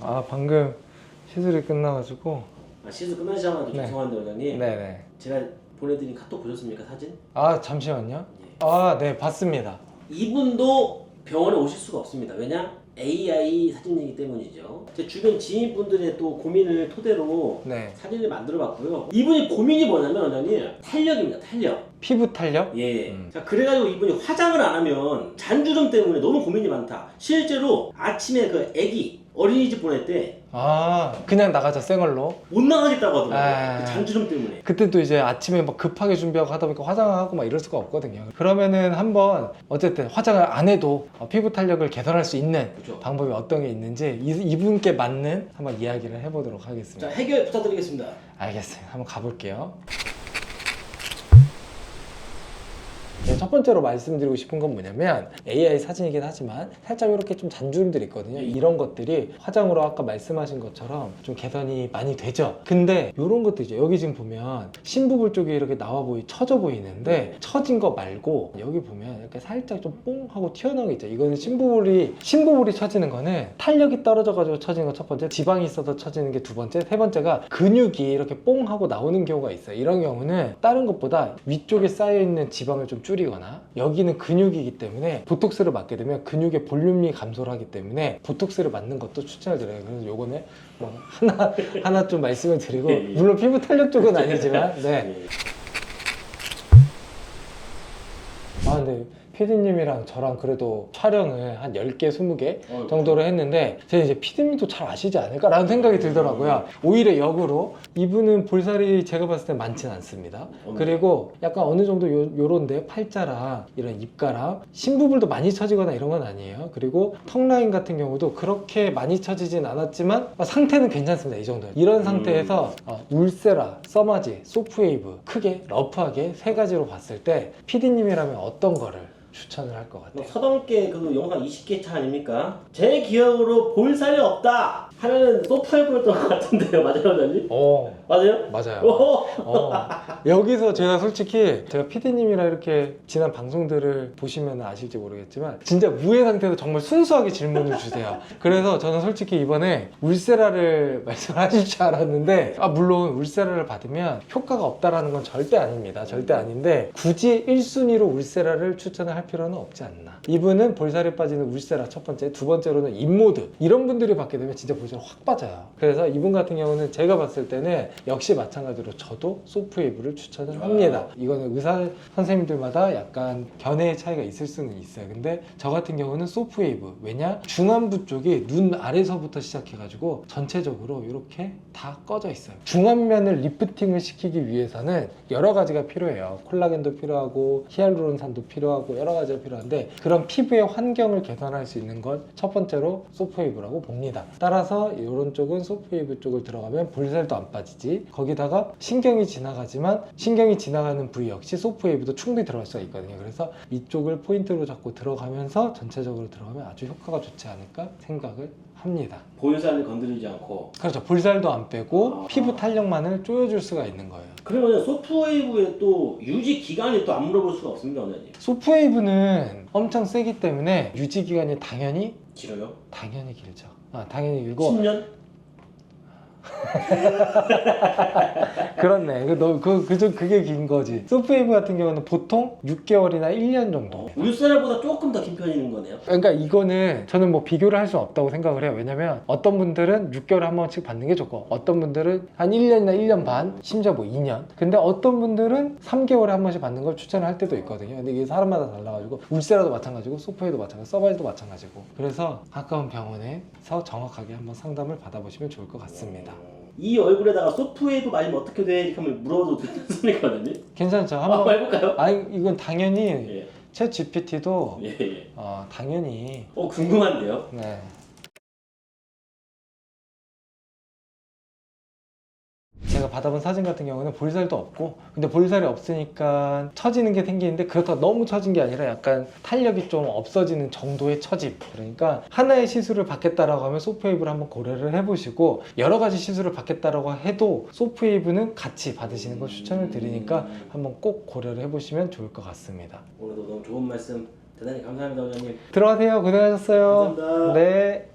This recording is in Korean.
아, 방금 시술이 끝나가지고. 아, 시술 끝나자마자 네. 죄송한데 원장님. 네네. 제가 보내드린 카톡 보셨습니까? 사진? 아, 잠시만요. 예. 아, 네, 봤습니다. 이분도 병원에 오실 수가 없습니다. 왜냐? AI 사진이기 때문이죠. 제 주변 지인분들의 또 고민을 토대로 네. 사진을 만들어 봤고요. 이분이 고민이 뭐냐면 원장님 탄력입니다. 탄력. 피부 탄력? 예. 자, 그래가지고 이분이 화장을 안 하면 잔주름 때문에 너무 고민이 많다. 실제로 아침에 그 애기 어린이집 보낼 때 못 아, 그냥 나가자, 생얼로. 나가겠다고 하더라고요. 아. 그 잔주름 때문에. 그때 또 이제 아침에 막 급하게 준비하고 하다 보니까 화장을 하고 막 이럴 수가 없거든요. 그러면은 한번 어쨌든 화장을 안 해도 피부 탄력을 개선할 수 있는 그죠. 방법이 어떤 게 있는지 이분께 맞는 한번 이야기를 해보도록 하겠습니다. 자, 해결 부탁드리겠습니다. 알겠어요. 한번 가볼게요. 네, 첫 번째로 말씀드리고 싶은 건 뭐냐면 AI 사진이긴 하지만 살짝 이렇게 좀 잔주름들이 있거든요. 이런 것들이 화장으로 아까 말씀하신 것처럼 좀 개선이 많이 되죠. 근데 이런 것도 이제 여기 지금 보면 심부볼 쪽에 이렇게 처져 보이는데 처진 거 말고 여기 보면 이렇게 살짝 좀 뽕 하고 튀어나온 게 있죠. 이거는 심부볼이 처지는 거는 탄력이 떨어져 가지고 처지는 거 첫 번째, 지방이 있어서 처지는 게 두 번째, 세 번째가 근육이 이렇게 뽕 하고 나오는 경우가 있어요. 이런 경우는 다른 것보다 위쪽에 쌓여 있는 지방을 좀 줄이거나 여기는 근육이기 때문에 보톡스를 맞게 되면 근육의 볼륨이 감소를 하기 때문에 보톡스를 맞는 것도 추천을 드려요. 그래서 요거는 뭐 하나 좀 말씀을 드리고 물론 피부 탄력 쪽은 아니지만 네. 예. 아, 근데 PD님이랑 저랑 그래도 촬영을 한 10개, 20개 정도로 했는데 제가 이제 PD님도 잘 아시지 않을까라는 생각이 들더라고요. 오히려 역으로 이분은 볼살이 제가 봤을 때 많진 않습니다. 그리고 약간 어느 정도 요런데 팔자랑 이런 입가랑 심부분도 많이 처지거나 이런 건 아니에요. 그리고 턱 라인 같은 경우도 그렇게 많이 처지진 않았지만 상태는 괜찮습니다. 이 정도. 이런 상태에서 울세라, 써마지, 소프웨이브 크게 러프하게 세 가지로 봤을 때 PD님이라면 어떤 거를 추천을 할 것 같아요? 서당께 그 영상 20개 차 아닙니까? 제 기억으로 볼살이 없다 하면은 소프웨이브였던 것 같은데요. 맞아요, 원장님? 맞아요? 맞아요. 여기서 제가 솔직히 제가 PD님이랑 이렇게 지난 방송들을 보시면 아실지 모르겠지만 진짜 무해 상태에서 정말 순수하게 질문을 주세요. 그래서 저는 솔직히 이번에 울세라를 말씀하실 줄 알았는데 물론 울세라를 받으면 효과가 없다라는 건 절대 아닙니다. 절대 아닌데 굳이 1순위로 울세라를 추천을 할 필요는 없지 않나. 이분은 볼살이 빠지는 울세라 첫 번째, 두 번째로는 인모드 이런 분들이 받게 되면 진짜 볼살이 확 빠져요. 그래서 이분 같은 경우는 제가 봤을 때는 역시 마찬가지로 저도 소프웨이브를 추천을 합니다. 이거는 의사 선생님들마다 약간 견해의 차이가 있을 수는 있어요. 근데 저 같은 경우는 소프웨이브. 왜냐? 중안부 쪽이 눈 아래서부터 시작해가지고 전체적으로 이렇게 다 꺼져 있어요. 중안면을 리프팅을 시키기 위해서는 여러 가지가 필요해요. 콜라겐도 필요하고 히알루론산도 필요하고 여러 가지가 필요한데 그런 피부의 환경을 개선할 수 있는 건 첫 번째로 소프웨이브라고 봅니다. 따라서 이런 쪽은 소프웨이브 쪽을 들어가면 볼살도 안 빠지지. 거기다가 신경이 지나가지만 신경이 지나가는 부위 역시 소프웨이브도 충분히 들어갈 수가 있거든요. 그래서 이쪽을 포인트로 잡고 들어가면서 전체적으로 들어가면 아주 효과가 좋지 않을까 생각을 합니다. 볼살을 건드리지 않고. 그렇죠. 볼살도 안 빼고 피부 탄력만을 조여줄 수가 있는 거예요. 그러면 소프웨이브의 또 유지 기간이 또 안 물어볼 수가 없습니다, 원장님. 소프웨이브는 엄청 세기 때문에 유지 기간이 당연히 길어요? 당연히 길죠. 당연히 길고 10년? 그렇네. 그게 긴 거지. 소프웨이브 같은 경우는 보통 6개월이나 1년 정도. 울세라보다 조금 더 긴 편인 거네요. 그러니까 이거는 저는 뭐 비교를 할 수 없다고 생각을 해요. 왜냐면 어떤 분들은 6개월에 한 번씩 받는 게 좋고 어떤 분들은 한 1년이나 1년 반, 심지어 뭐 2년. 근데 어떤 분들은 3개월에 한 번씩 받는 걸 추천을 할 때도 있거든요. 근데 이게 사람마다 달라가지고 울세라도 마찬가지고 소프웨이브도 마찬가지고 서바이도 마찬가지고. 그래서 가까운 병원에서 정확하게 한번 상담을 받아보시면 좋을 것 같습니다. 이 얼굴에다가 소프웨이브 맞으면 어떻게 돼? 이렇게 하면 물어봐도 괜찮습니까, 원장님? 괜찮죠? 한번 해볼까요? 이건 당연히 예. 챗 GPT도 예. 당연히 궁금한데요? 네. 제가 받아본 사진 같은 경우는 볼살도 없고 근데 볼살이 없으니까 처지는 게 생기는데 그렇다고 너무 처진 게 아니라 약간 탄력이 좀 없어지는 정도의 처짐. 그러니까 하나의 시술을 받겠다라고 하면 소프웨이브를 한번 고려를 해보시고 여러 가지 시술을 받겠다라고 해도 소프웨이브는 같이 받으시는 걸 추천을 드리니까 한번 꼭 고려를 해보시면 좋을 것 같습니다. 오늘도 너무 좋은 말씀 대단히 감사합니다, 원장님. 들어가세요. 고생하셨어요. 감사합니다. 네.